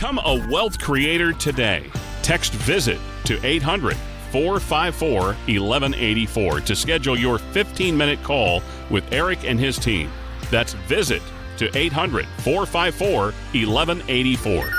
Become a wealth creator today. Text VISIT to 800-454-1184 to schedule your 15-minute call with Eric and his team. That's VISIT to 800-454-1184.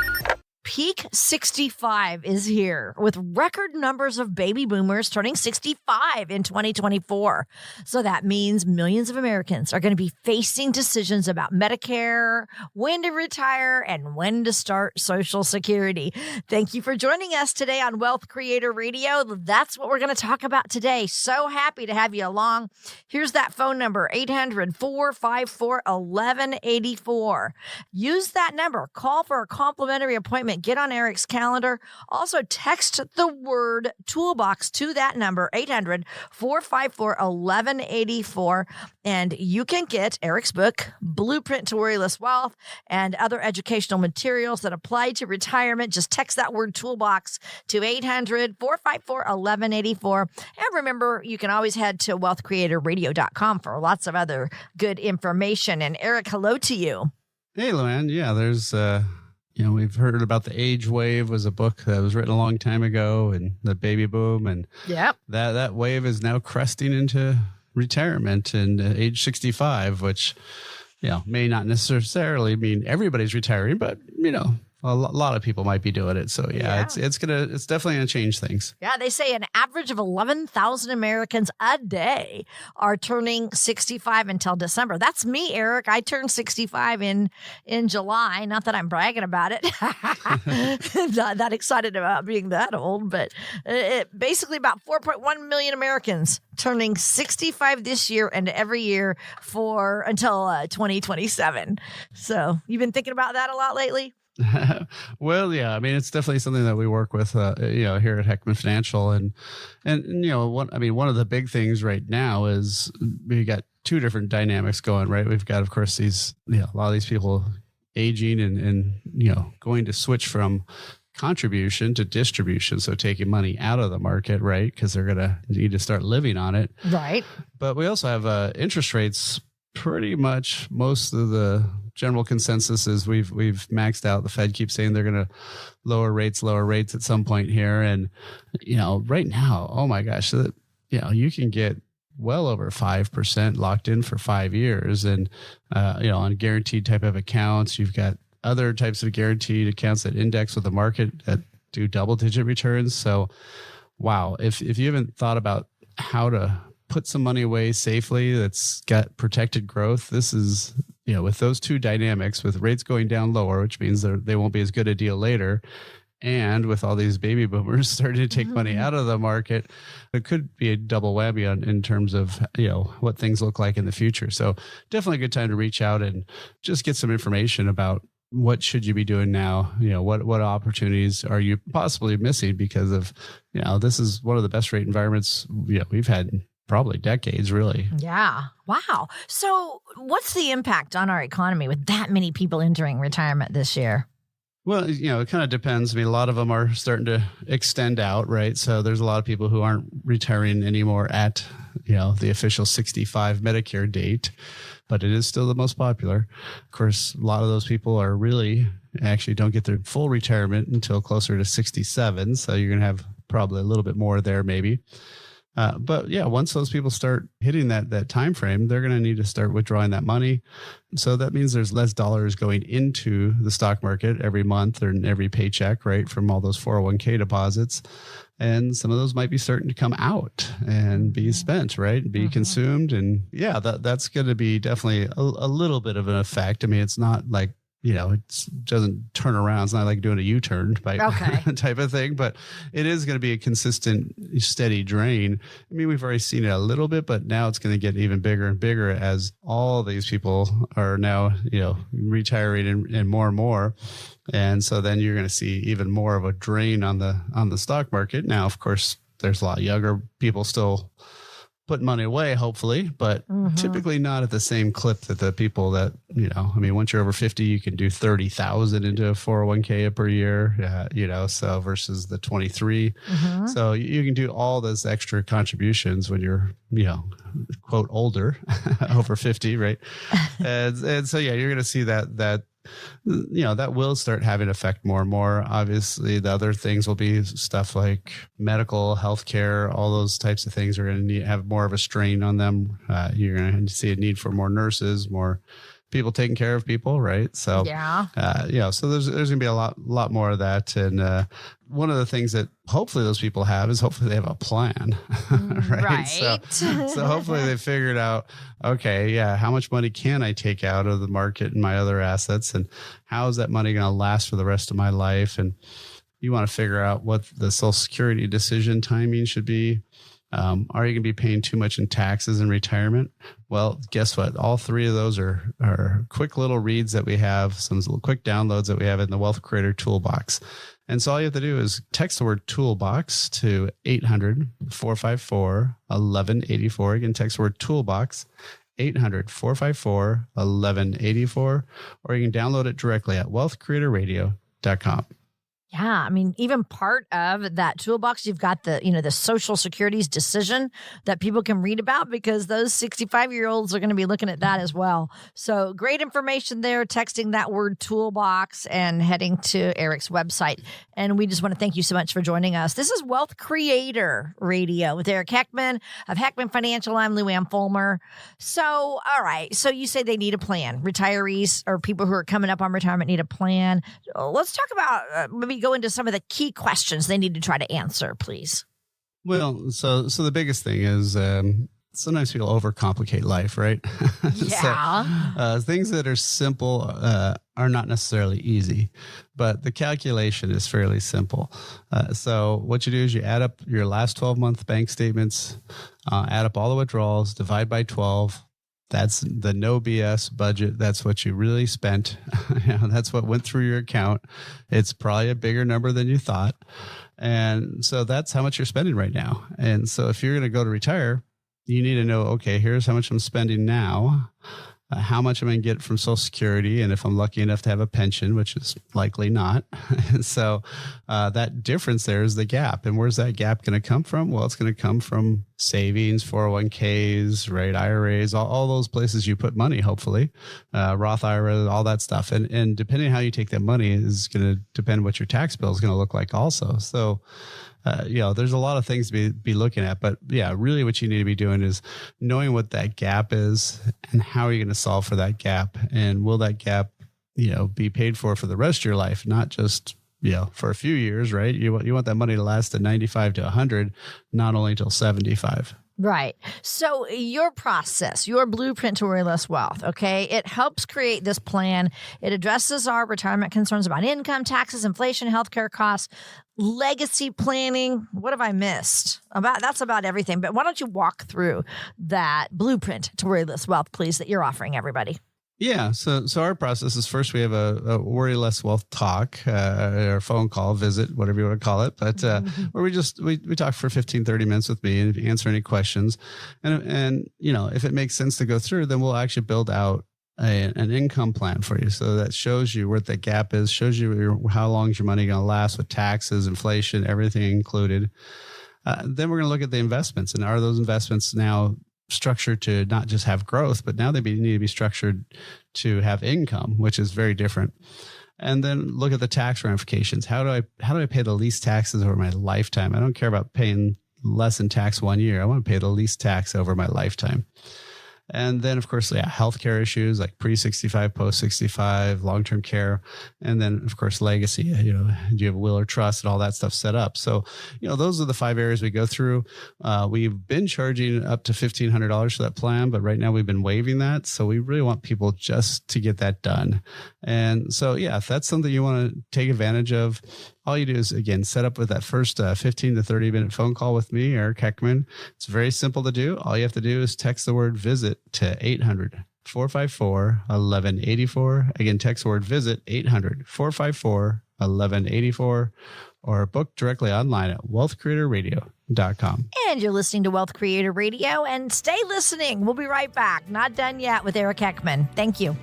Peak 65 is here with record numbers of baby boomers turning 65 in 2024. So that means millions of Americans are going to be facing decisions about Medicare, when to retire, and when to start Social Security. Thank you for joining us today on Wealth Creator Radio. That's what we're going to talk about today. So happy to have you along. Here's that phone number, 800-454-1184. Use that number. Call for a complimentary appointment. Get on Eric's calendar. Also, text the word toolbox to that number, 800-454-1184. And you can get Eric's book, Blueprint to Worryless Wealth, and other educational materials that apply to retirement. Just text that word toolbox to 800-454-1184. And remember, you can always head to wealthcreatorradio.com for lots of other good information. And Eric, hello to you. Hey, Luann. Yeah, there's... we've heard about The Age Wave was a book that was written a long time ago, and the baby boom, and that wave is now cresting into retirement and age 65, which may not necessarily mean everybody's retiring, but a lot of people might be doing it. So it's definitely gonna change things. Yeah, they say an average of 11,000 Americans a day are turning 65 until December. That's me, Eric. I turned 65 in July. Not that I'm bragging about it. Not that excited about being that old, but basically about 4.1 million Americans turning 65 this year and every year until 2027. So you've been thinking about that a lot lately? Well, yeah, I mean, it's definitely something that we work with, here at Heckman Financial. And one of the big things right now is we got two different dynamics going, right? We've got, of course, a lot of these people aging and going to switch from contribution to distribution. So taking money out of the market, right? Because they're going to need to start living on it. Right. But we also have interest rates. Pretty much most of the general consensus is we've maxed out. The Fed keeps saying they're going to lower rates at some point here. And, right now, oh my gosh, you can get well over 5% locked in for 5 years. And, on guaranteed type of accounts, you've got other types of guaranteed accounts that index with the market that do double digit returns. So, wow, if you haven't thought about how to put some money away safely that's got protected growth, this is, with those two dynamics, with rates going down lower, which means they won't be as good a deal later, and with all these baby boomers starting to take money out of the market, it could be a double whammy in terms of, what things look like in the future. So definitely a good time to reach out and just get some information about what should you be doing now? What opportunities are you possibly missing because of, this is one of the best rate environments, we've had probably decades, really. Yeah. Wow. So what's the impact on our economy with that many people entering retirement this year? Well, it kind of depends. I mean, a lot of them are starting to extend out, right? So there's a lot of people who aren't retiring anymore at, the official 65 Medicare date, but it is still the most popular. Of course, a lot of those people are really actually don't get their full retirement until closer to 67. So you're going to have probably a little bit more there maybe. But yeah, once those people start hitting that time frame, they're going to need to start withdrawing that money. So that means there's less dollars going into the stock market every month or every paycheck, right, from all those 401k deposits. And some of those might be starting to come out and be spent, right, be consumed. And yeah, that's going to be definitely a little bit of an effect. I mean, it's not like, it doesn't turn around. It's not like doing a U-turn type of thing, but it is going to be a consistent, steady drain. I mean, we've already seen it a little bit, but now it's going to get even bigger and bigger as all these people are now, retiring and more. And so then you're going to see even more of a drain on the stock market. Now, of course, there's a lot of younger people still putting money away, hopefully, but typically not at the same clip that the people that, once you're over 50, you can do 30,000 into a 401k per year, so versus the 23. So you can do all those extra contributions when you're, quote, older, over 50, right? and so, yeah, you're going to see that that will start having effect more and more. Obviously, the other things will be stuff like medical, healthcare, all those types of things are going to have more of a strain on them. You're going to see a need for more nurses, more people taking care of people, right? So so there's going to be a lot more of that. And one of the things that hopefully those people have is hopefully they have a plan, right? So hopefully they figured out, okay, how much money can I take out of the market and my other assets, and how is that money going to last for the rest of my life? And you want to figure out what the Social Security decision timing should be. Are you going to be paying too much in taxes in retirement? Well, guess what? All three of those are quick little reads that we have, some little quick downloads that we have in the Wealth Creator Toolbox. And so all you have to do is text the word toolbox to 800-454-1184. Again, text the word toolbox, 800-454-1184, or you can download it directly at wealthcreatorradio.com. Yeah, I mean, even part of that toolbox, you've got the Social Security's decision that people can read about, because those 65-year-olds are going to be looking at that as well. So great information there, texting that word toolbox and heading to Eric's website. And we just want to thank you so much for joining us. This is Wealth Creator Radio with Eric Heckman of Heckman Financial. I'm Lou Ann Fulmer. So, all right. So you say they need a plan. Retirees or people who are coming up on retirement need a plan. Let's talk about maybe go into some of the key questions they need to try to answer, please. Well, so the biggest thing is sometimes people overcomplicate life, right? Yeah. Things that are simple are not necessarily easy, but the calculation is fairly simple. So what you do is you add up your last 12-month bank statements, add up all the withdrawals, divide by 12. That's the no BS budget. That's what you really spent. That's what went through your account. It's probably a bigger number than you thought. And so that's how much you're spending right now. And so if you're going to go to retire, you need to know, okay, here's how much I'm spending now. How much am I going to get from Social Security? And if I'm lucky enough to have a pension, which is likely not. So that difference there is the gap. And where's that gap going to come from? Well, it's going to come from savings, 401ks, right? IRAs, all those places you put money, hopefully, Roth IRA, all that stuff. And depending on how you take that money is going to depend what your tax bill is going to look like also. So there's a lot of things to be looking at, but really what you need to be doing is knowing what that gap is and how are you going to solve for that gap, and will that gap, be paid for the rest of your life, not just, for a few years, right? You want that money to last to 95 to 100, not only till 75. Right. So your process, your blueprint to worry less wealth, okay, it helps create this plan. It addresses our retirement concerns about income, taxes, inflation, healthcare costs, legacy planning. What have I missed? That's about everything. But why don't you walk through that blueprint to worry less wealth, please, that you're offering everybody? Yeah. So our process is, first we have a Worry Less Wealth talk, or phone call, visit, whatever you want to call it. But where we talk for 15, 30 minutes with me and answer any questions. And if it makes sense to go through, then we'll actually build out an income plan for you. So that shows you where the gap is, shows you how long is your money going to last with taxes, inflation, everything included. Then we're going to look at the investments, and are those investments now structured to not just have growth, but now they need to be structured to have income, which is very different. And then look at the tax ramifications. How do I pay the least taxes over my lifetime? I don't care about paying less in tax 1 year. I want to pay the least tax over my lifetime. And then, of course, healthcare issues like pre-65, post-65, long-term care. And then, of course, legacy, do you have a will or trust and all that stuff set up? So, those are the 5 areas we go through. We've been charging up to $1,500 for that plan, but right now we've been waiving that. So we really want people just to get that done. And so, if that's something you want to take advantage of, all you do is, again, set up with that first 15 to 30-minute phone call with me, Eric Heckman. It's very simple to do. All you have to do is text the word visit to 800-454-1184. Again, text the word visit, 800-454-1184, or book directly online at wealthcreatorradio.com. And you're listening to Wealth Creator Radio, and stay listening. We'll be right back. Not done yet with Eric Heckman. Thank you.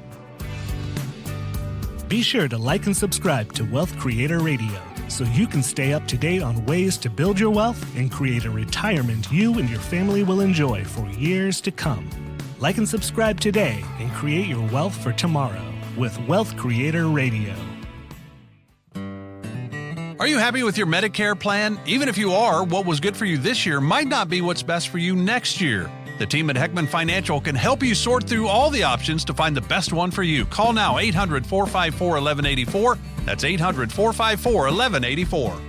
Be sure to like and subscribe to Wealth Creator Radio so you can stay up to date on ways to build your wealth and create a retirement you and your family will enjoy for years to come. Like and subscribe today and create your wealth for tomorrow. with Wealth Creator Radio. Are you happy with your Medicare plan? Even if you are, what was good for you this year might not be what's best for you next year. The team at Heckman Financial can help you sort through all the options to find the best one for you. Call now, 800-454-1184. That's 800-454-1184.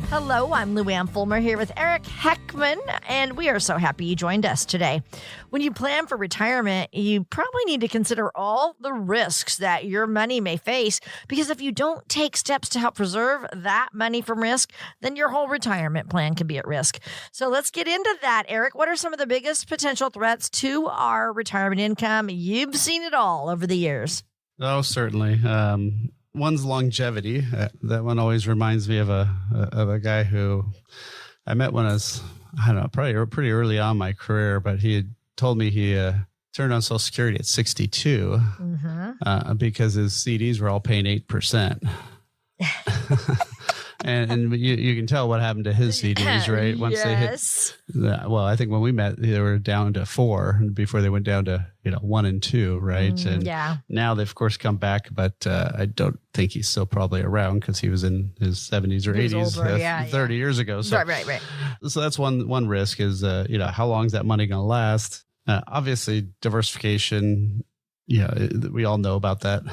Hello, I'm Lou Ann Fulmer here with Eric Heckman, and we are so happy you joined us today. When you plan for retirement, you probably need to consider all the risks that your money may face, because if you don't take steps to help preserve that money from risk, then your whole retirement plan could be at risk. So let's get into that, Eric. What are some of the biggest potential threats to our retirement income? You've seen it all over the years. Oh, certainly. One's longevity. That one always reminds me of a guy who I met when I was, probably pretty early on in my career, but he had told me he turned on Social Security at 62 because his CDs were all paying 8%. And you can tell what happened to his CDs, right? Once they hit, well, I think when we met, they were down to 4 before they went down to 1 and 2, right? And now they've of course come back, but I don't think he's still probably around because he was in his 70s or 80s older, 30 years ago. So, right. So that's one risk is how long is that money going to last? Obviously, diversification. We all know about that,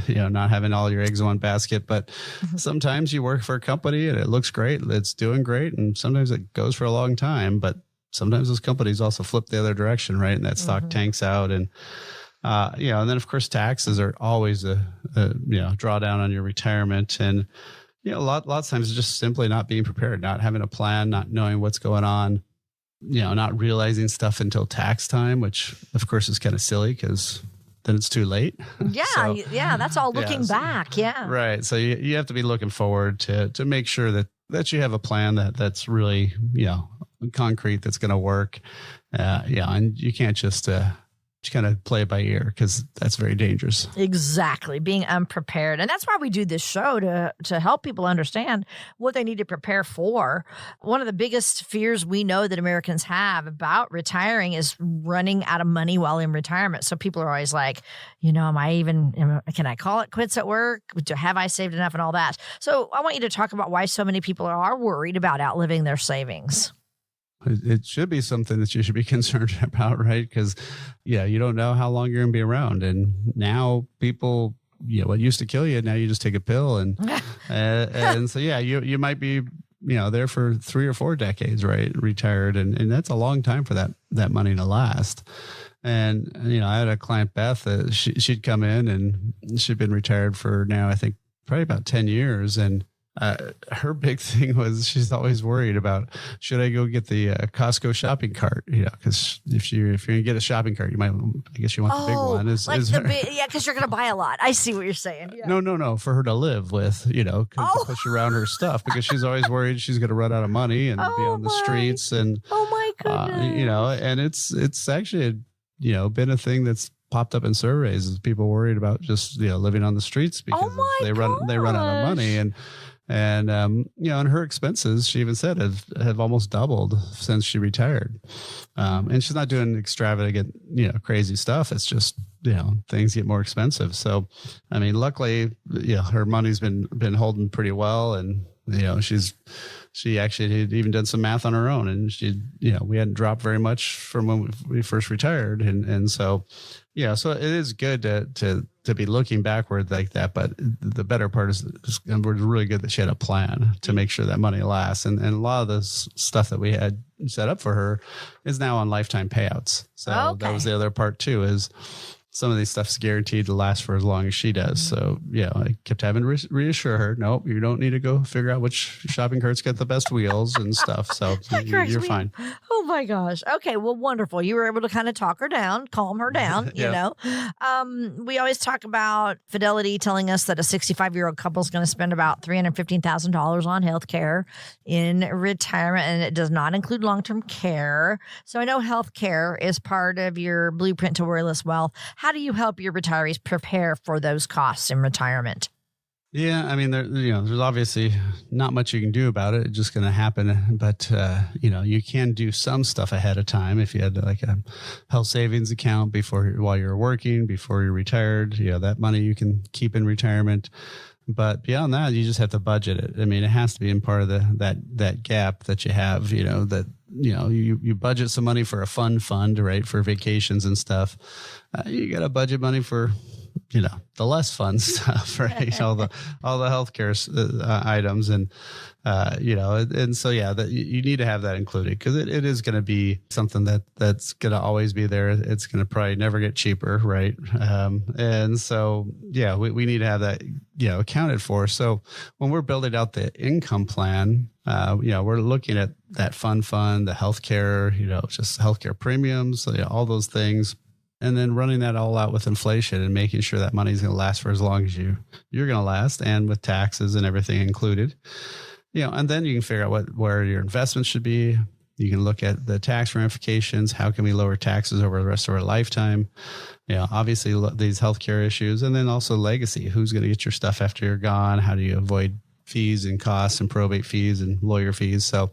not having all your eggs in one basket, but sometimes you work for a company and it looks great. It's doing great. And sometimes it goes for a long time, but sometimes those companies also flip the other direction, right? And that stock tanks out and then of course taxes are always a drawdown on your retirement. And, lots of times it's just simply not being prepared, not having a plan, not knowing what's going on, not realizing stuff until tax time, which of course is kind of silly because then it's too late. Yeah, that's all looking back. Yeah. Right. So you have to be looking forward to make sure that you have a plan that's really, concrete, that's going to work. And you can't just kind of play it by ear because that's very dangerous. Exactly. Being unprepared. And that's why we do this show to help people understand what they need to prepare for. One of the biggest fears we know that Americans have about retiring is running out of money while in retirement. So people are always like, can I call it quits at work? Have I saved enough and all that? So I want you to talk about why so many people are worried about outliving their savings. It should be something that you should be concerned about, right? Because, you don't know how long you're going to be around. And now people, what used to kill you, now you just take a pill. And so, you might be, there for 3 or 4 decades, right? Retired. And that's a long time for that money to last. And, I had a client, Beth, she'd come in and she'd been retired for now, I think, probably about 10 years. And her big thing was she's always worried about, should I go get the Costco shopping cart? Because if you're going to get a shopping cart, you might, I guess you want the big one. Because you're going to buy a lot. I see what you're saying. Yeah. No, for her to live with, to push around her stuff, because she's always worried she's going to run out of money and be on the streets. And, my goodness. And it's actually, been a thing that's popped up in surveys, is people worried about just, living on the streets because they run out of money. And her expenses, she even said, have almost doubled since she retired. And she's not doing extravagant, crazy stuff. It's just, things get more expensive. So, luckily, her money's been holding pretty well. And, she actually had even done some math on her own, and we hadn't dropped very much from when we first retired. And so, so it is good to be looking backward like that. But the better part is we're really good that she had a plan to make sure that money lasts. And a lot of the stuff that we had set up for her is now on lifetime payouts. So that was the other part too, is some of these stuff's guaranteed to last for as long as she does. So, I kept having to reassure her, nope, you don't need to go figure out which shopping carts get the best wheels and stuff. So you're fine. Oh my gosh. Okay. Well, wonderful. You were able to kind of talk her down, calm her down, We always talk about Fidelity telling us that a 65-year-old couple is going to spend about $315,000 on healthcare in retirement, and it does not include long-term care. So I know healthcare is part of your blueprint to worryless wealth. How do you help your retirees prepare for those costs in retirement? Yeah, I mean, there's obviously not much you can do about it. It's just going to happen. But you can do some stuff ahead of time if you had like a health savings account while you're working, before you're retired. That money you can keep in retirement. But beyond that, you just have to budget it. I mean, it has to be in part of that gap that you have. You budget some money for a fund, right, for vacations and stuff. You got to budget money for the less fun stuff, right? all the healthcare items, and so you need to have that included, because it is going to be something that's going to always be there. It's going to probably never get cheaper, right? And so we need to have that accounted for. So when we're building out the income plan, we're looking at that fund, the healthcare, just healthcare premiums, all those things. And then running that all out with inflation and making sure that money's going to last for as long as you're going to last, and with taxes and everything included. And then you can figure out where your investments should be. You can look at the tax ramifications. How can we lower taxes over the rest of our lifetime? Obviously these healthcare issues, and then also legacy. Who's going to get your stuff after you're gone? How do you avoid fees and costs and probate fees and lawyer fees? So,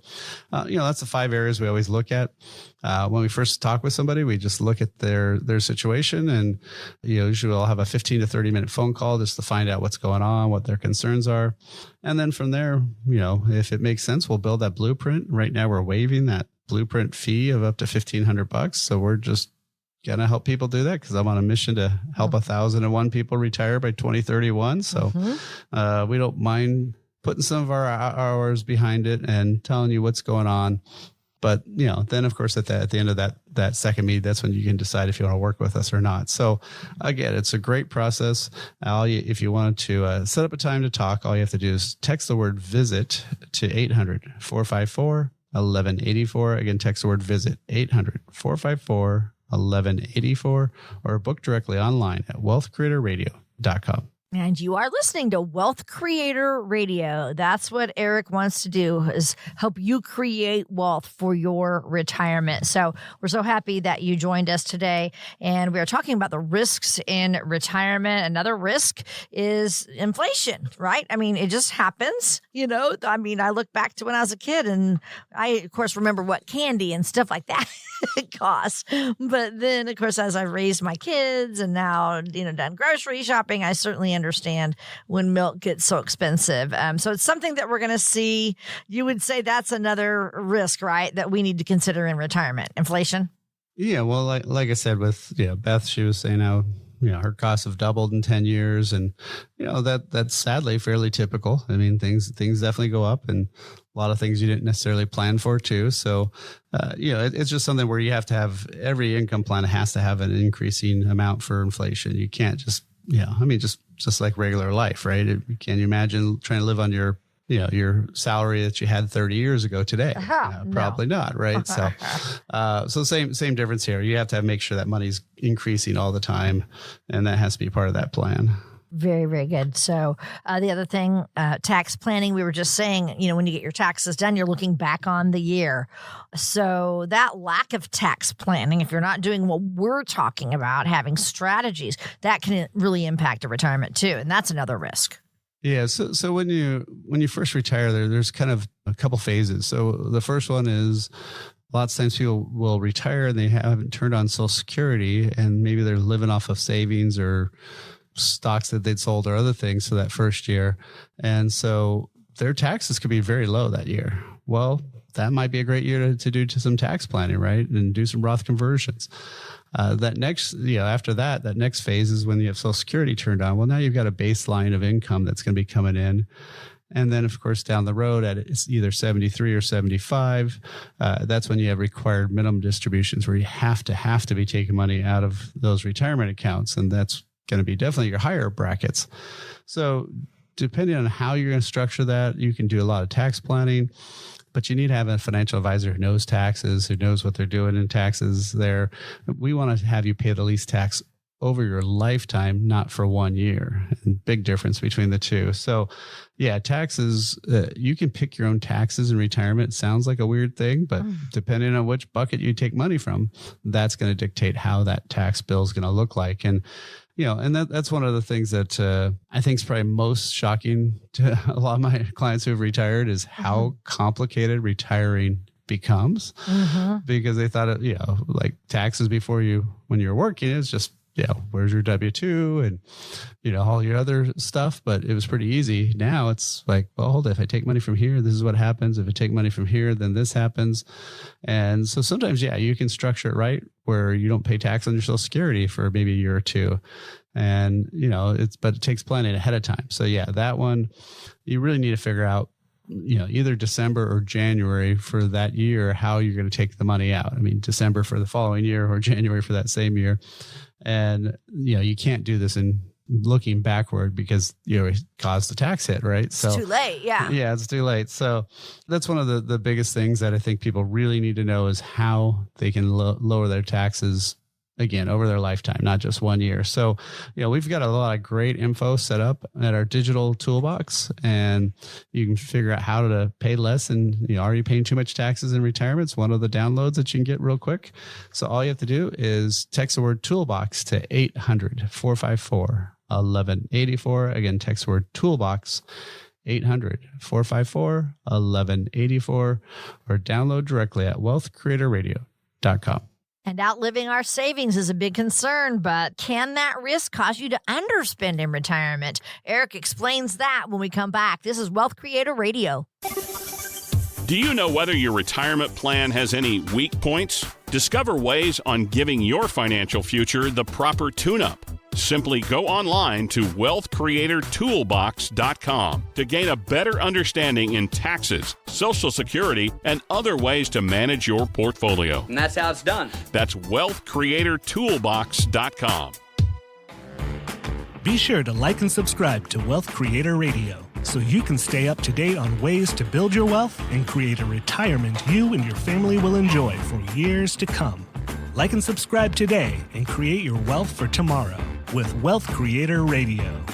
that's the 5 areas we always look at. When we first talk with somebody, we just look at their situation, and usually we'll have a 15 to 30 minute phone call just to find out what's going on, what their concerns are. And then from there, if it makes sense, we'll build that blueprint. Right now we're waiving that blueprint fee of up to $1,500. So we're just going to help people do that, because I'm on a mission to help 1,001 people retire by 2031. So we don't mind putting some of our hours behind it and telling you what's going on. But, then of course at the end of that second meet, that's when you can decide if you want to work with us or not. So again, it's a great process. If you wanted to set up a time to talk, all you have to do is text the word visit to 800-454-1184. Again, text the word visit, 800-454-1184, or book directly online at wealthcreatorradio.com. And you are listening to Wealth Creator Radio. That's what Eric wants to do, is help you create wealth for your retirement. So we're so happy that you joined us today. And we are talking about the risks in retirement. Another risk is inflation, right? I mean, it just happens, I look back to when I was a kid, and I, of course, remember what candy and stuff like that costs. But then, of course, as I raised my kids and now, done grocery shopping, I certainly understand when milk gets so expensive. So it's something that we're going to see. You would say that's another risk, right, that we need to consider in retirement, inflation? Yeah, well, like I said with Beth, she was saying how her costs have doubled in 10 years, and that's sadly fairly typical. I mean, things definitely go up, and a lot of things you didn't necessarily plan for too. So, it's just something where you have to have, every income plan has to have an increasing amount for inflation. You can't just just like regular life, right? Can you imagine trying to live on your salary that you had 30 years ago today? Probably not, right? So same difference here. You have to make sure that money's increasing all the time, and that has to be part of that plan. Very, very good. So the other thing, tax planning, we were just saying, when you get your taxes done, you're looking back on the year. So that lack of tax planning, if you're not doing what we're talking about, having strategies, that can really impact a retirement too. And that's another risk. Yeah. So when you first retire, there's kind of a couple phases. So the first one is, lots of times people will retire and they haven't turned on Social Security, and maybe they're living off of savings or stocks that they'd sold or other things for that first year. And so their taxes could be very low that year. Well, that might be a great year to do some tax planning, right? And do some Roth conversions. That next, after that next phase is when you have Social Security turned on. Well, now you've got a baseline of income that's going to be coming in. And then, of course, down the road at either 73 or 75, that's when you have required minimum distributions, where you have to be taking money out of those retirement accounts. And that's going to be definitely your higher brackets. So depending on how you're going to structure that, you can do a lot of tax planning, but you need to have a financial advisor who knows taxes, who knows what they're doing in taxes there. We want to have you pay the least tax over your lifetime, not for 1 year. And big difference between the two. So taxes, you can pick your own taxes in retirement. It sounds like a weird thing, but depending on which bucket you take money from, that's going to dictate how that tax bill is going to look like. And, and that's one of the things that I think is probably most shocking to a lot of my clients who have retired is how complicated retiring becomes, because they thought, like taxes before when you're working, it's just, where's your W-2 and, all your other stuff. But it was pretty easy. Now it's like, well, hold it. If I take money from here, this is what happens. If I take money from here, then this happens. And so sometimes, you can structure it right where you don't pay tax on your Social Security for maybe a year or two. And, but it takes planning ahead of time. So that one, you really need to figure out, either December or January for that year, how you're going to take the money out. I mean, December for the following year or January for that same year. And, you can't do this in looking backward because it caused the tax hit, right? So it's too late. Yeah. Yeah, it's too late. So that's one of the biggest things that I think people really need to know is how they can lower their taxes again over their lifetime, not just 1 year. So, we've got a lot of great info set up at our digital toolbox, and you can figure out how to pay less. And, are you paying too much taxes in retirement? It's one of the downloads that you can get real quick. So all you have to do is text the word toolbox to 800-454-1184. Again, text the word toolbox 800-454-1184, or download directly at wealthcreatorradio.com. And outliving our savings is a big concern, but can that risk cause you to underspend in retirement? Eric explains that when we come back. This is Wealth Creator Radio. Do you know whether your retirement plan has any weak points? Discover ways on giving your financial future the proper tune-up. Simply go online to wealthcreatortoolbox.com to gain a better understanding in taxes, Social Security, and other ways to manage your portfolio. And that's how it's done. That's wealthcreatortoolbox.com. Be sure to like and subscribe to Wealth Creator Radio so you can stay up to date on ways to build your wealth and create a retirement you and your family will enjoy for years to come. Like and subscribe today and create your wealth for tomorrow with Wealth Creator Radio.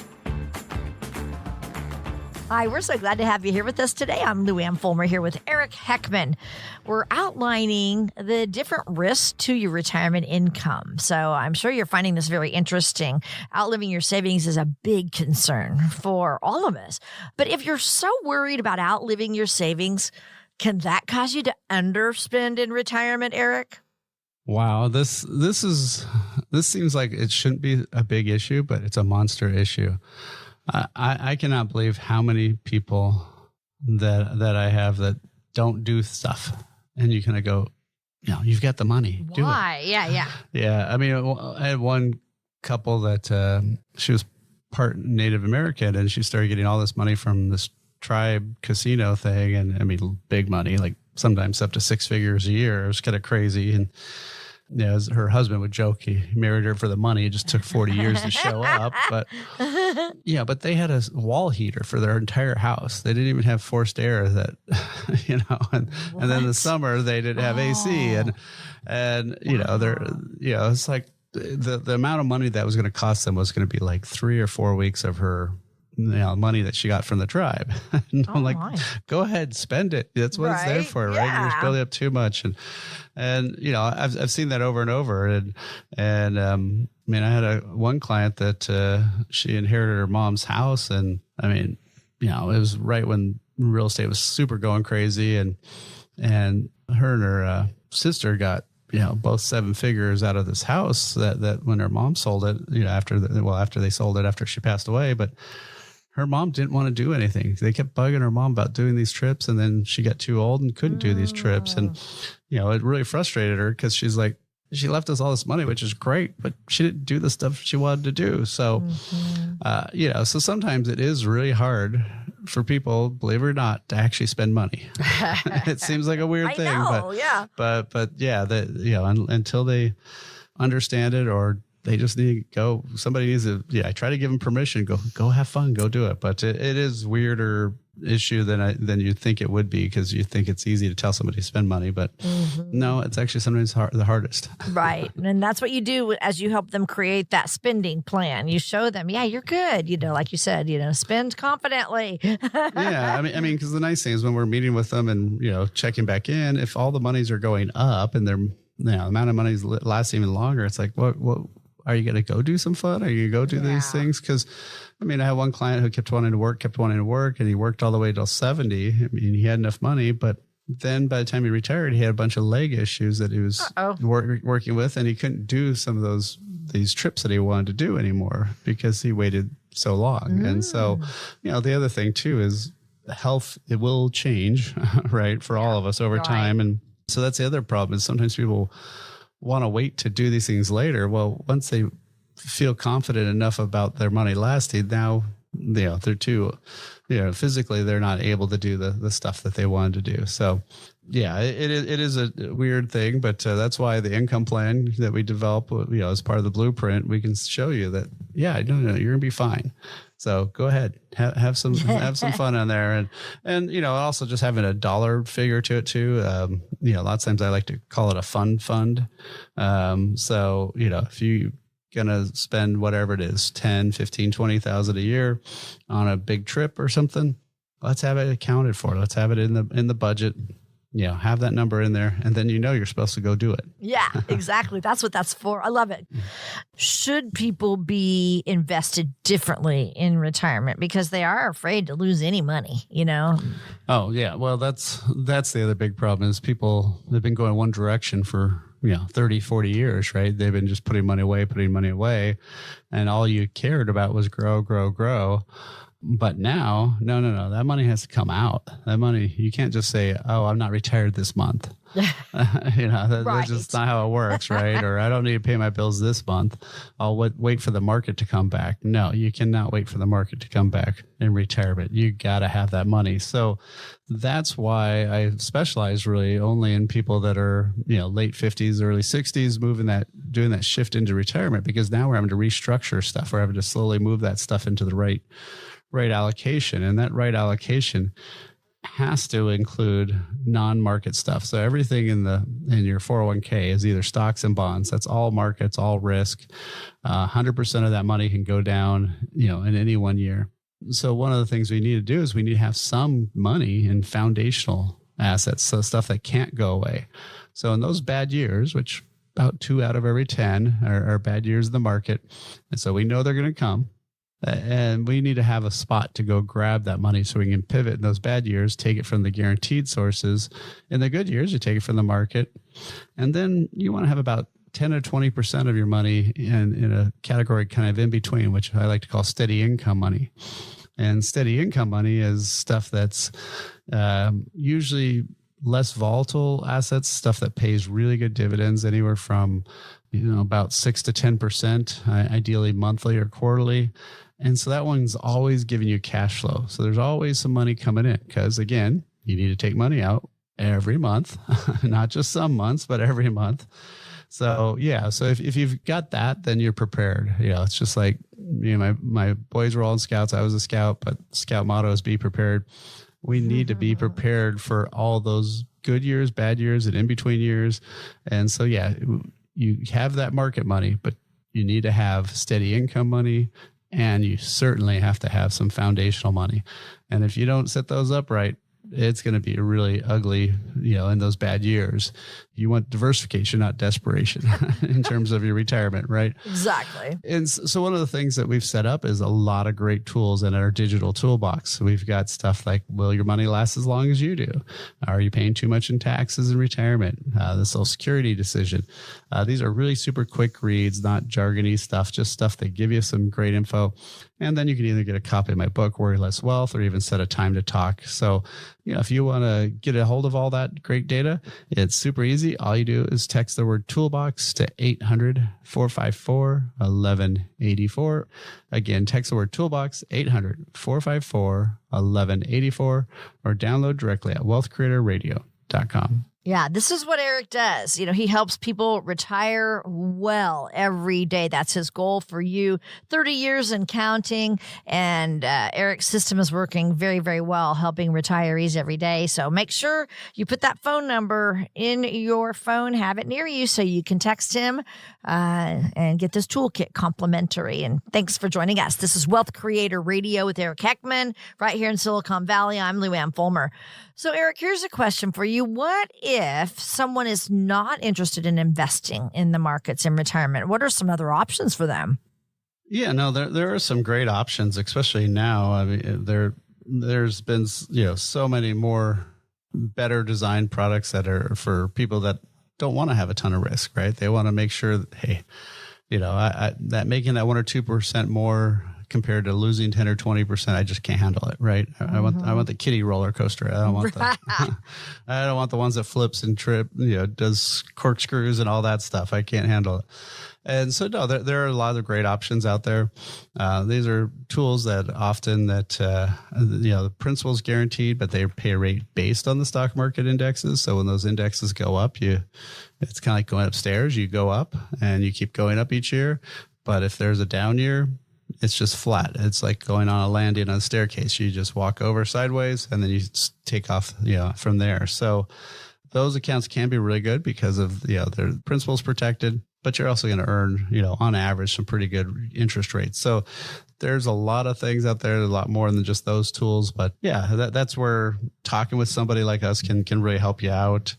Hi, we're so glad to have you here with us today. I'm Lou Ann Fulmer here with Eric Heckman. We're outlining the different risks to your retirement income. So I'm sure you're finding this very interesting. Outliving your savings is a big concern for all of us. But if you're so worried about outliving your savings, can that cause you to underspend in retirement, Eric? Wow, this seems like it shouldn't be a big issue, but it's a monster issue. I cannot believe how many people that I have that don't do stuff, and you kind of go, you've got the money. Why? Do it. Yeah. Yeah. I mean, I had one couple that she was part Native American, and she started getting all this money from this tribe casino thing, and I mean, big money, like sometimes up to 6 figures a year. It was kind of crazy, and as her husband would joke, he married her for the money. It just took 40 years to show up. But but they had a wall heater for their entire house. They didn't even have forced air that, and then in the summer they didn't have AC. And it's like the amount of money that was going to cost them was going to be like 3 or 4 weeks of her money that she got from the tribe. And I'm like, go ahead, spend it. That's what it's there for, right? You're building up too much. And I've seen that over and over. And I had one client that she inherited her mom's house. And I mean, it was right when real estate was super going crazy. And her and her sister got, both 7 figures out of this house that when her mom sold it, after they sold it after she passed away. But her mom didn't want to do anything. They kept bugging her mom about doing these trips, and then she got too old and couldn't do these trips. And, it really frustrated her because she's like, she left us all this money, which is great, but she didn't do the stuff she wanted to do. So, so sometimes it is really hard for people, believe it or not, to actually spend money. It seems like a weird thing, but until they understand it, or they just need to go. Somebody needs to. I try to give them permission. Go have fun. Go do it. But it is weirder issue than you think it would be, because you think it's easy to tell somebody to spend money, but no, it's actually sometimes the hardest. Right, and that's what you do as you help them create that spending plan. You show them, you're good. Like you said, spend confidently. I mean, because the nice thing is when we're meeting with them and checking back in, if all the monies are going up and they're the amount of money lasts even longer, it's like what. are you going to go do some fun? Are you going to go do these things? Because, I mean, I had one client who kept wanting to work, and he worked all the way till 70. I mean, he had enough money, but then by the time he retired, he had a bunch of leg issues that he was working with, and he couldn't do some of these trips that he wanted to do anymore because he waited so long. And so, the other thing too is health, it will change, right, for all of us over time. And so that's the other problem is sometimes people want to wait to do these things later. Well, once they feel confident enough about their money lasting, now, they're too, physically they're not able to do the stuff that they wanted to do. So yeah, it is a weird thing, but that's why the income plan that we develop, as part of the blueprint, we can show you that, you're going to be fine. So go ahead, have some fun on there, and also just having a dollar figure to it too. A lot of times I like to call it a fund. So if you gonna spend whatever it is, 10, 15, 20,000 a year on a big trip or something, let's have it accounted for. Let's have it in the budget. Have that number in there, and then you're supposed to go do it. Yeah, exactly. That's what that's for. I love it. Should people be invested differently in retirement because they are afraid to lose any money, Oh, yeah. Well, that's the other big problem is people, they've been going one direction for 30, 40 years, right? They've been just putting money away. And all you cared about was grow. But now, no, that money has to come out. That money, you can't just say, oh, I'm not retired this month. That's just not how it works, right? Or I don't need to pay my bills this month. I'll wait for the market to come back. No, you cannot wait for the market to come back in retirement. You got to have that money. So that's why I specialize really only in people that are, late 50s, early 60s, doing that shift into retirement, because now we're having to restructure stuff. We're having to slowly move that stuff into the right allocation, and that right allocation has to include non-market stuff. So everything in your 401k is either stocks and bonds. That's all markets, all risk. 100% of that money can go down, in any 1 year. So one of the things we need to do is we need to have some money in foundational assets, so stuff that can't go away. So in those bad years, which about 2 out of every 10 are bad years in the market, and so we know they're going to come. And we need to have a spot to go grab that money so we can pivot in those bad years, take it from the guaranteed sources. In the good years, you take it from the market. And then you want to have about 10 or 20% of your money in a category kind of in between, which I like to call steady income money. And steady income money is stuff that's usually less volatile assets, stuff that pays really good dividends, anywhere from about 6 to 10%, ideally monthly or quarterly. And so that one's always giving you cash flow. So there's always some money coming in because, again, you need to take money out every month, not just some months, but every month. So, so if you've got that, then you're prepared. It's just like, my boys were all in Scouts. I was a Scout, but Scout motto is be prepared. We need to be prepared for all those good years, bad years, and in between years. And so, you have that market money, but you need to have steady income money, and you certainly have to have some foundational money. And if you don't set those up right, it's going to be really ugly, in those bad years. You want diversification, not desperation in terms of your retirement, right? Exactly. And so one of the things that we've set up is a lot of great tools in our digital toolbox. We've got stuff like, will your money last as long as you do? Are you paying too much in taxes in retirement? The Social Security decision. These are really super quick reads, not jargony stuff, just stuff that give you some great info. And then you can either get a copy of my book, Worry Less Wealth, or even set a time to talk. So, if you want to get a hold of all that great data, it's super easy. All you do is text the word toolbox to 800-454-1184. Again, text the word toolbox, 800-454-1184, or download directly at wealthcreatorradio.com. Yeah, this is what Eric does. He helps people retire well every day. That's his goal for you. 30 years and counting. And Eric's system is working very, very well, helping retirees every day. So make sure you put that phone number in your phone, have it near you so you can text him and get this toolkit complimentary. And thanks for joining us. This is Wealth Creator Radio with Eric Heckman right here in Silicon Valley. I'm Lou Ann Fulmer. So, Eric, here's a question for you. What if if someone is not interested in investing in the markets in retirement? What are some other options for them? Yeah, no, there are some great options, especially now. I mean, there's been, so many more better designed products that are for people that don't want to have a ton of risk, right? They want to make sure that, hey, that making that 1 or 2% more compared to losing 10 or 20%, I just can't handle it, right? I want the kiddie roller coaster. I don't want I don't want the ones that flips and does corkscrews and all that stuff. I can't handle it. And so, no, there are a lot of great options out there. These are tools that often the principal is guaranteed, but they pay a rate based on the stock market indexes. So when those indexes go up, it's kind of like going upstairs. You go up and you keep going up each year. But if there's a down year, it's just flat. It's like going on a landing on a staircase. You just walk over sideways and then you take off, from there. So those accounts can be really good because of, their principal's protected, but you're also going to earn, on average, some pretty good interest rates. So there's a lot of things out there, a lot more than just those tools. But yeah, that's where talking with somebody like us can really help you out.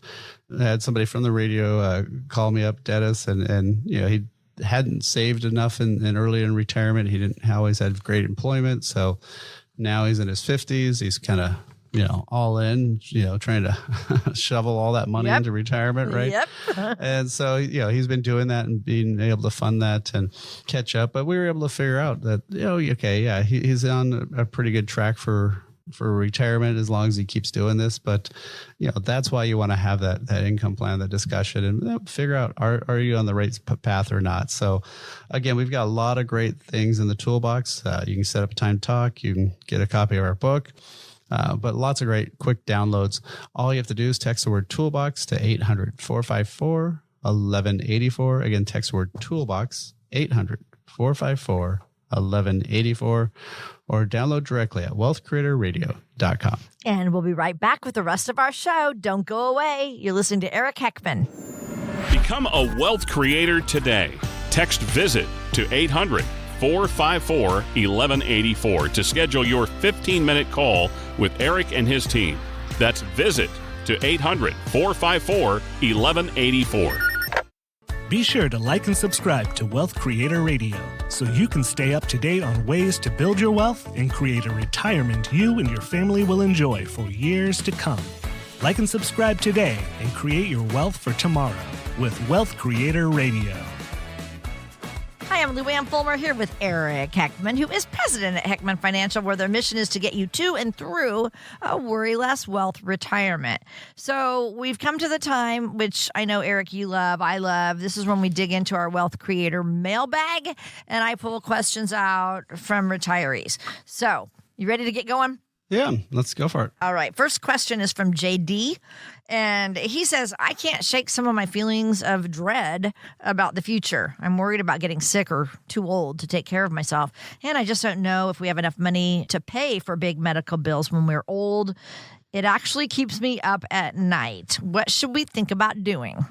I had somebody from the radio call me up, Dennis, and he hadn't saved enough in early in retirement. He didn't always had great employment. So now he's in his 50s. He's kind of, all in, trying to shovel all that money into retirement. Right. Yep. And so, he's been doing that and being able to fund that and catch up. But we were able to figure out that, he's on a pretty good track for retirement as long as he keeps doing this. But, that's why you want to have that income plan, that discussion, and figure out, are you on the right path or not? So again, we've got a lot of great things in the toolbox. You can set up a time to talk. You can get a copy of our book. But lots of great quick downloads. All you have to do is text the word toolbox to 800-454-1184. Again, text the word toolbox, 800-454-1184, or download directly at wealthcreatorradio.com. And we'll be right back with the rest of our show. Don't go away. You're listening to Eric Heckman. Become a wealth creator today. Text VISIT to 800-454-1184 to schedule your 15-minute call with Eric and his team. That's VISIT to 800-454-1184. Be sure to like and subscribe to Wealth Creator Radio so you can stay up to date on ways to build your wealth and create a retirement you and your family will enjoy for years to come. Like and subscribe today and create your wealth for tomorrow with Wealth Creator Radio. Hi, I'm Lou Ann Fulmer here with Eric Heckman, who is president at Heckman Financial, where their mission is to get you to and through a worry-less wealth retirement. So we've come to the time, which I know, Eric, you love, I love. This is when we dig into our Wealth Creator mailbag, and I pull questions out from retirees. So you ready to get going? Yeah, let's go for it. All right. First question is from JD. And he says, I can't shake some of my feelings of dread about the future. I'm worried about getting sick or too old to take care of myself. And I just don't know if we have enough money to pay for big medical bills when we're old. It actually keeps me up at night. What should we think about doing?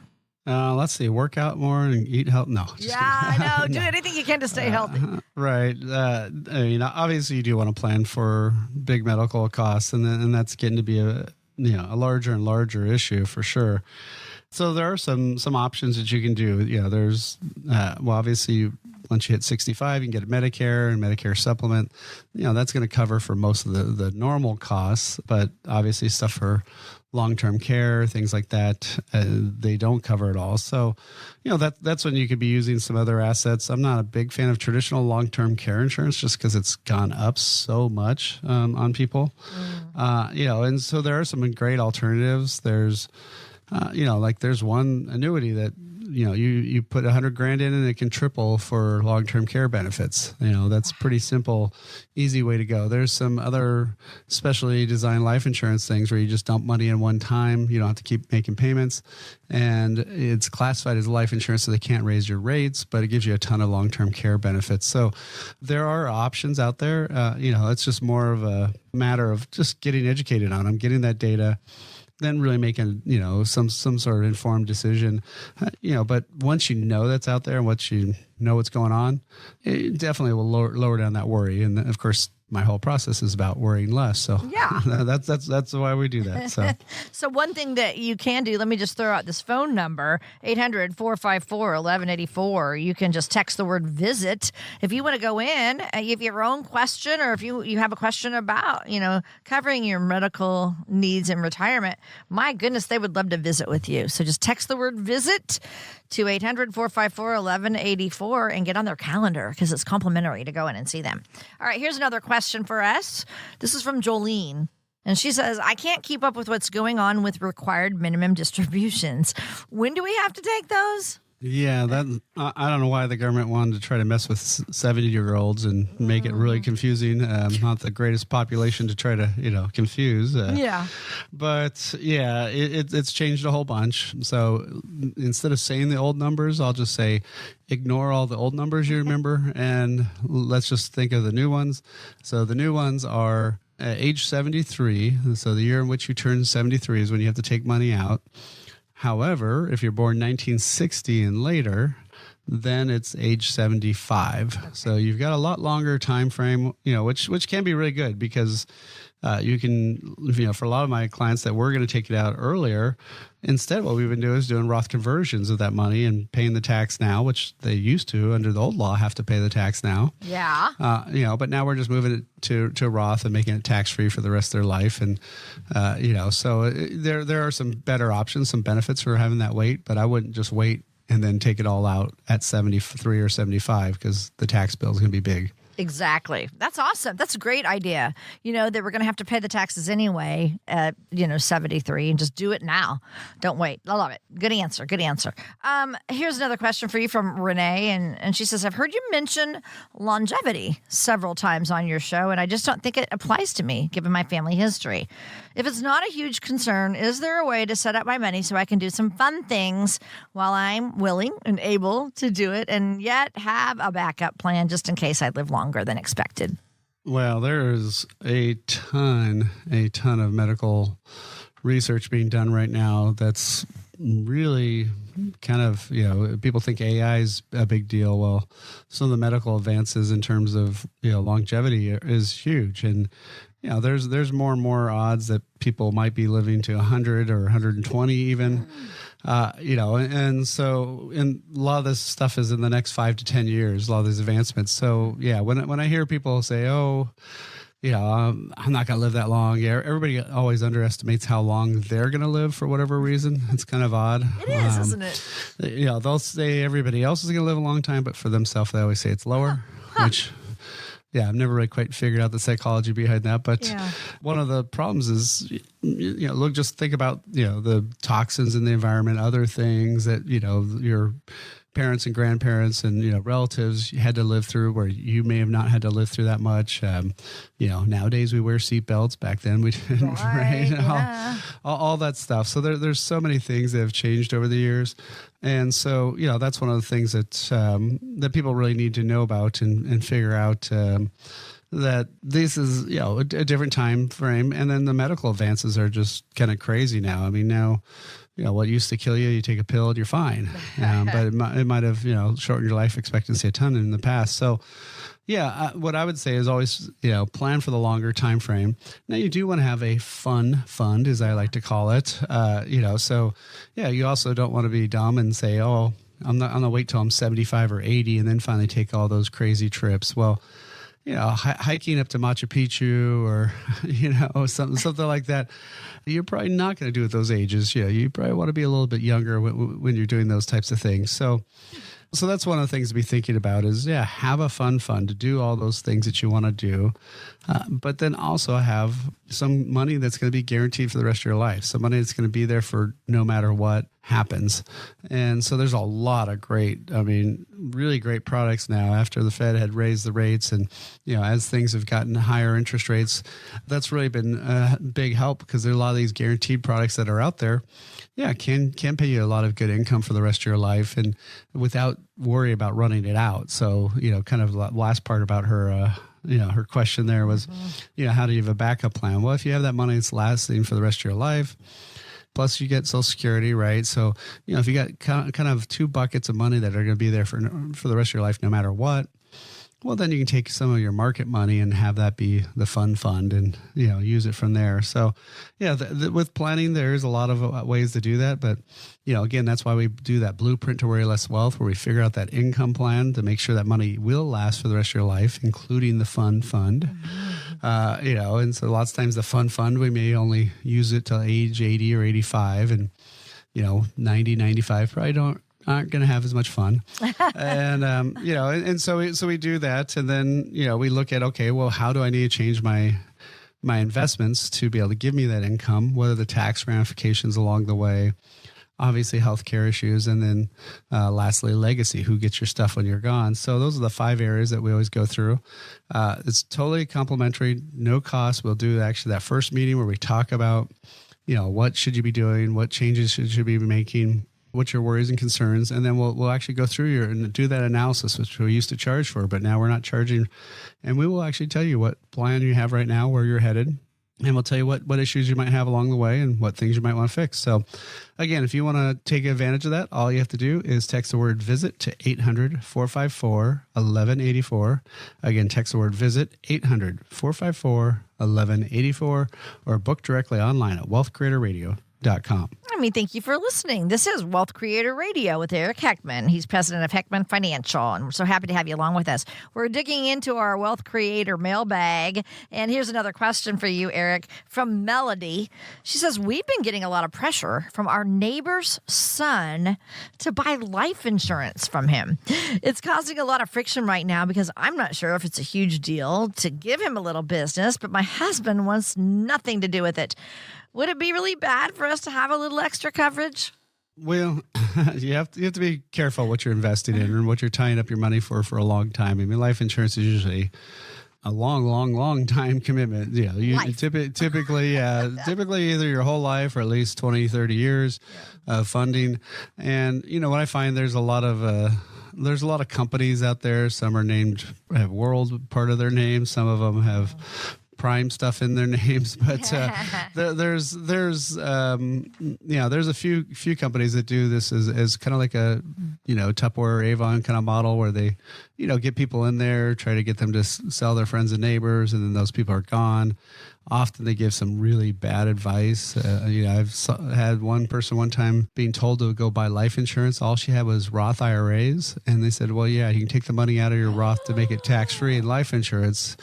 Let's see, work out more and eat healthy. No. I know. Do anything you can to stay healthy. Right. Obviously you do want to plan for big medical costs, and that's getting to be a larger and larger issue for sure. So there are some options that you can do. There's, obviously once you hit 65, you can get a Medicare and Medicare supplement. That's going to cover for most of the normal costs, but obviously stuff for long-term care, things like that, they don't cover it all. So, that's when you could be using some other assets. I'm not a big fan of traditional long-term care insurance just because it's gone up so much on people. And so there are some great alternatives. There's, there's one annuity that, you put $100,000 in and it can triple for long-term care benefits. That's pretty simple, easy way to go. There's some other specially designed life insurance things where you just dump money in one time. You don't have to keep making payments, and it's classified as life insurance, so they can't raise your rates, but it gives you a ton of long-term care benefits. So there are options out there. It's just more of a matter of just getting educated on them, getting that data, then really making, some sort of informed decision, but once you know that's out there and once you know what's going on, it definitely will lower down that worry. And of course, my whole process is about worrying less. So Yeah. that's why we do that. So So one thing that you can do, let me just throw out this phone number, 800-454-1184. You can just text the word visit. If you want to go in, you have your own question, or if you have a question about, covering your medical needs in retirement, my goodness, they would love to visit with you. So just text the word visit to 800-454-1184 and get on their calendar because it's complimentary to go in and see them. All right, here's another question for us. This is from Jolene. And she says, I can't keep up with what's going on with required minimum distributions. When do we have to take those? yeah, that I don't know why the government wanted to try to mess with 70-year-olds and make it really confusing. Not the greatest population to try to confuse. Yeah. But yeah, it's changed a whole bunch. So instead of saying the old numbers, I'll just say ignore all the old numbers you remember and let's just think of the new ones. So the new ones are age 73. So the year in which you turn 73 is when you have to take money out. However, if you're born 1960 and later, then it's age 75. So you've got a lot longer time frame, which can be really good because you can, for a lot of my clients that were going to take it out earlier, instead what we've been doing is doing Roth conversions of that money and paying the tax now, which they used to under the old law have to pay the tax now. Yeah. But now we're just moving it to Roth and making it tax free for the rest of their life. And, so there are some better options, some benefits for having that wait, but I wouldn't just wait and then take it all out at 73 or 75 because the tax bill is going to be big. Exactly. That's awesome. That's a great idea. That we're going to have to pay the taxes anyway at, 73 and just do it now. Don't wait. I love it. Good answer. Good answer. Here's another question for you from Renee. And she says, I've heard you mention longevity several times on your show, and I just don't think it applies to me given my family history. If it's not a huge concern, is there a way to set up my money so I can do some fun things while I'm willing and able to do it and yet have a backup plan just in case I live longer than expected? Well, there's a ton of medical research being done right now that's really kind of, people think AI is a big deal. Well, some of the medical advances in terms of, longevity is huge. And, there's more and more odds that people might be living to 100 or 120 even. And so a lot of this stuff is in the next 5 to 10 years, a lot of these advancements. So yeah, when I hear people say, I'm not going to live that long. Yeah, everybody always underestimates how long they're going to live for whatever reason. It's kind of odd. It is, isn't it? They'll say everybody else is going to live a long time, but for themselves, they always say it's lower, which... Yeah, I've never really quite figured out the psychology behind that. But one of the problems is, just think about, the toxins in the environment, other things that, your parents and grandparents and, relatives had to live through where you may have not had to live through that much. Nowadays we wear seatbelts. Back then we didn't, right? Yeah. All that stuff. So there's so many things that have changed over the years. And so, that's one of the things that that people really need to know about and figure out that this is, a different time frame. And then the medical advances are just kind of crazy now. I mean, now, what used to kill you, you take a pill and you're fine. But it might have, shortened your life expectancy a ton in the past. So, what I would say is always, plan for the longer time frame. Now, you do want to have a fun fund, as I like to call it. So, you also don't want to be dumb and say, I'm going to wait till I'm 75 or 80 and then finally take all those crazy trips. Well, hiking up to Machu Picchu or, something like that, you're probably not going to do at those ages. You probably want to be a little bit younger when you're doing those types of things. So that's one of the things to be thinking about is, have a fun fund to do all those things that you want to do. But then also have some money that's going to be guaranteed for the rest of your life. Some money that's going to be there for no matter what happens. And so there's a lot of really great products now after the Fed had raised the rates and, as things have gotten higher interest rates, that's really been a big help because there are a lot of these guaranteed products that are out there. Can pay you a lot of good income for the rest of your life and without worry about running it out. So, kind of the last part about her, her question there was, how do you have a backup plan? Well, if you have that money that's lasting for the rest of your life, plus you get Social Security, right? So, if you got kind of two buckets of money that are going to be there for the rest of your life, no matter what, well, then you can take some of your market money and have that be the fund and, use it from there. So, yeah, with planning, there's a lot of ways to do that. But, again, that's why we do that blueprint to worry less wealth, where we figure out that income plan to make sure that money will last for the rest of your life, including the fund. And so lots of times the fund, we may only use it till age 80 or 85, and, 90, 95 probably aren't going to have as much fun. And, and so we do that. And then, we look at, okay, well, how do I need to change my investments to be able to give me that income? What are the tax ramifications along the way? Obviously, healthcare issues. And then lastly, legacy, who gets your stuff when you're gone. So those are the 5 areas that we always go through. It's totally complimentary, no cost. We'll do actually that first meeting where we talk about, what should you be doing? What changes should you be making? What's your worries and concerns? And then we'll actually go through and do that analysis, which we used to charge for, but now we're not charging. And we will actually tell you what plan you have right now, where you're headed. And we'll tell you what issues you might have along the way and what things you might want to fix. So again, if you want to take advantage of that, all you have to do is text the word VISIT to 800-454-1184. Again, text the word VISIT, 800-454-1184, or book directly online at wealthcreatorradio.com. Thank you for listening. This is Wealth Creator Radio with Eric Heckman. He's president of Heckman Financial, and we're so happy to have you along with us. We're digging into our Wealth Creator mailbag, and here's another question for you, Eric, from Melody. She says, we've been getting a lot of pressure from our neighbor's son to buy life insurance from him. It's causing a lot of friction right now because I'm not sure if it's a huge deal to give him a little business, but my husband wants nothing to do with it. Would it be really bad for us to have a little extra coverage? Well, you have to be careful what you're investing in and what you're tying up your money for a long time. I mean, life insurance is usually a long time commitment. Typically either your whole life or at least 20, 30 years of funding. And, what I find, there's a lot of companies out there. Some are have World part of their name. Some of them have Prime stuff in their names, but there's a few companies that do this as kind of like a Tupperware, Avon kind of model, where they get people in there, try to get them to sell their friends and neighbors, and then those people are gone. Often they give some really bad advice. I've had one person one time being told to go buy life insurance. All she had was Roth IRAs, and they said, well, yeah, you can take the money out of your Roth to make it tax-free in life insurance.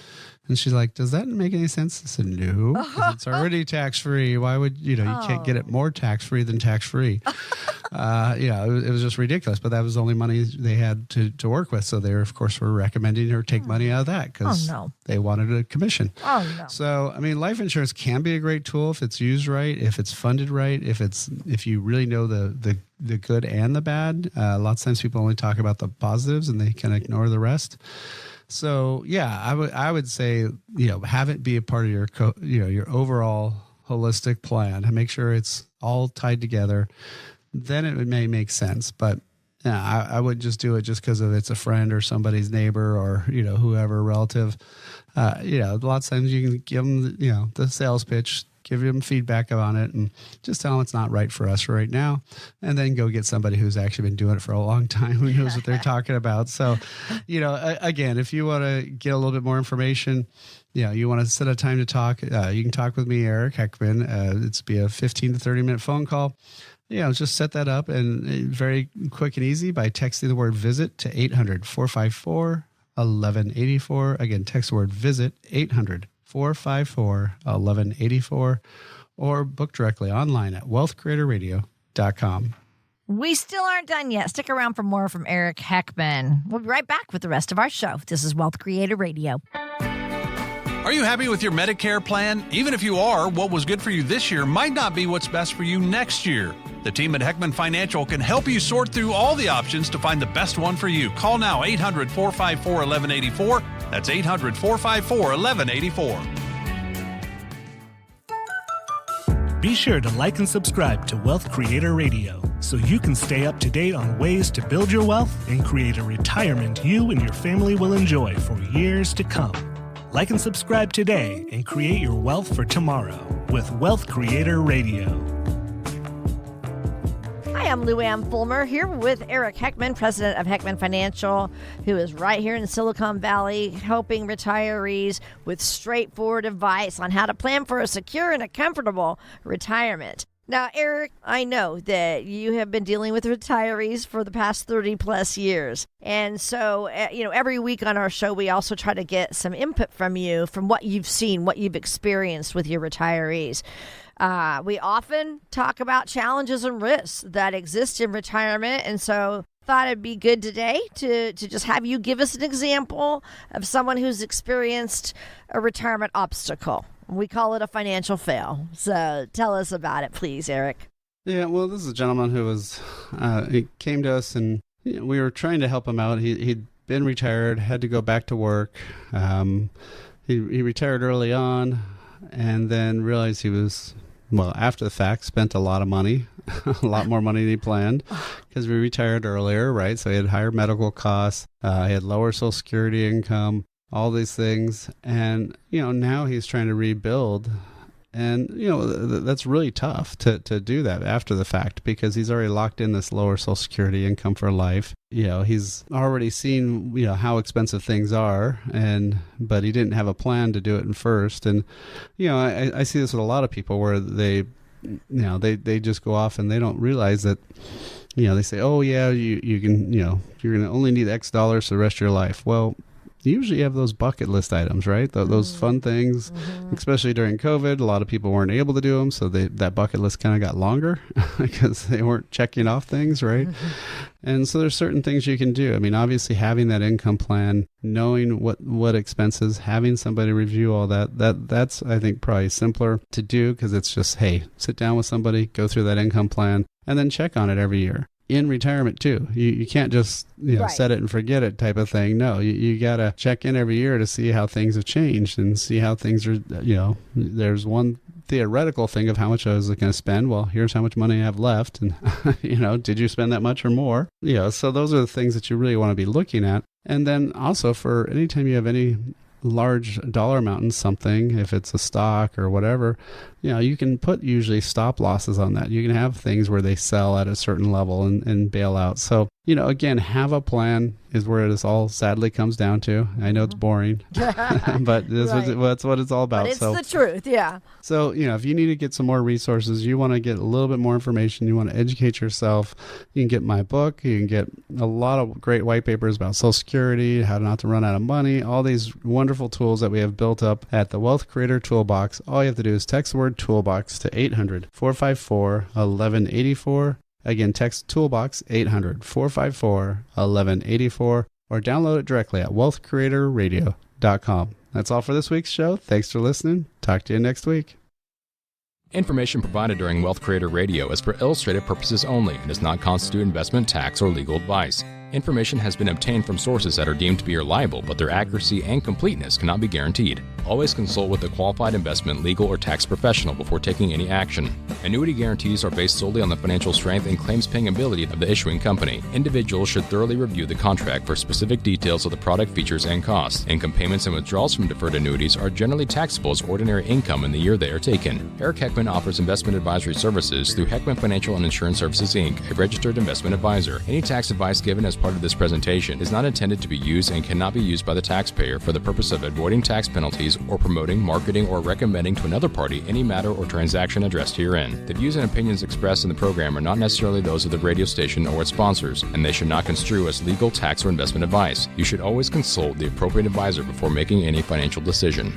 And she's like, does that make any sense? I said, no, it's already tax-free. Why would, you can't get it more tax-free than tax-free. It was just ridiculous. But that was the only money they had to work with. So they, of course, were recommending her take money out of that because they wanted a commission. Oh, no. So, life insurance can be a great tool if it's used right, if it's funded right, if you really know the good and the bad. Lots of times people only talk about the positives and they can ignore the rest. So yeah, I would say, have it be a part of your your overall holistic plan and make sure it's all tied together. Then it may make sense. But yeah, I would just do it just because it's a friend or somebody's neighbor or whoever relative. Lots of times you can give them the sales pitch, give them feedback on it, and just tell them it's not right for us right now, and then go get somebody who's actually been doing it for a long time, who knows what they're talking about. So, again, if you want to get a little bit more information, you want to set a time to talk, you can talk with me, Eric Heckman. It's be a 15 to 30-minute phone call. Just set that up, and very quick and easy by texting the word VISIT to 800-454-1184. Again, text the word VISIT, 800-454-1184, or book directly online at wealthcreatorradio.com. We still aren't done yet. Stick around for more from Eric Heckman. We'll be right back with the rest of our show. This is Wealth Creator Radio. Are you happy with your Medicare plan? Even if you are, what was good for you this year might not be what's best for you next year. The team at Heckman Financial can help you sort through all the options to find the best one for you. Call now, 800-454-1184. That's 800-454-1184. Be sure to like and subscribe to Wealth Creator Radio so you can stay up to date on ways to build your wealth and create a retirement you and your family will enjoy for years to come. Like and subscribe today and create your wealth for tomorrow with Wealth Creator Radio. Hi, Hi, I'm Lou Ann Fulmer here with Eric Heckman, president of Heckman Financial, who is right here in Silicon Valley helping retirees with straightforward advice on how to plan for a secure and a comfortable retirement. Now, Eric, I know that you have been dealing with retirees for the past 30 plus years. And so, every week on our show, we also try to get some input from you, from what you've seen, what you've experienced with your retirees. We often talk about challenges and risks that exist in retirement. And so thought it'd be good today to just have you give us an example of someone who's experienced a retirement obstacle. We call it a financial fail. So tell us about it, please, Eric. Yeah, well, this is a gentleman who was, he came to us and we were trying to help him out. He'd been retired, had to go back to work. He retired early on and then realized he was, after the fact, spent a lot of money, a lot more money than he planned because we retired earlier, right? So he had higher medical costs. He had lower Social Security income. All these things. And, now he's trying to rebuild. And, that's really tough to do that after the fact because he's already locked in this lower Social Security income for life. He's already seen, how expensive things are, but he didn't have a plan to do it in first. And, I see this with a lot of people where they just go off and they don't realize that, they say, oh, yeah, you can, you're going to only need X dollars for the rest of your life. Well, usually you have those bucket list items, right? Those fun things, especially during COVID. A lot of people weren't able to do them, so that bucket list kind of got longer because they weren't checking off things, right? And so there's certain things you can do. I mean, obviously having that income plan, knowing what expenses, having somebody review all that's, I think, probably simpler to do because it's just, hey, sit down with somebody, go through that income plan, and then check on it every year. In retirement too, you can't just right. Set it and forget it type of thing. No, you got to check in every year to see how things have changed and see how things are. There's one theoretical thing of how much I was going to spend. Well, here's how much money I have left, and did you spend that much or more? So those are the things that you really want to be looking at. And then also for anytime you have any large dollar amount in something, if it's a stock or whatever, you can put usually stop losses on that. You can have things where they sell at a certain level and bail out. So, again, have a plan is where this all sadly comes down to. I know it's boring, but that's what it's all about. But it's the truth, yeah. So, if you need to get some more resources, you want to get a little bit more information, you want to educate yourself, you can get my book, you can get a lot of great white papers about Social Security, how not to run out of money, all these wonderful tools that we have built up at the Wealth Creator Toolbox. All you have to do is text the word Toolbox to 800-454-1184. Again, text Toolbox 800-454-1184 or download it directly at wealthcreatorradio.com. That's all for this week's show. Thanks for listening. Talk to you next week. Information provided during Wealth Creator Radio is for illustrative purposes only and does not constitute investment, tax, or legal advice. Information has been obtained from sources that are deemed to be reliable, but their accuracy and completeness cannot be guaranteed. Always consult with a qualified investment, legal, or tax professional before taking any action. Annuity guarantees are based solely on the financial strength and claims-paying ability of the issuing company. Individuals should thoroughly review the contract for specific details of the product features and costs. Income payments and withdrawals from deferred annuities are generally taxable as ordinary income in the year they are taken. Eric Heckman offers investment advisory services through Heckman Financial and Insurance Services, Inc., a registered investment advisor. Any tax advice given as part of this presentation is not intended to be used and cannot be used by the taxpayer for the purpose of avoiding tax penalties or promoting, marketing, or recommending to another party any matter or transaction addressed herein. The views and opinions expressed in the program are not necessarily those of the radio station or its sponsors, and they should not construe as legal, tax, or investment advice. You should always consult the appropriate advisor before making any financial decision.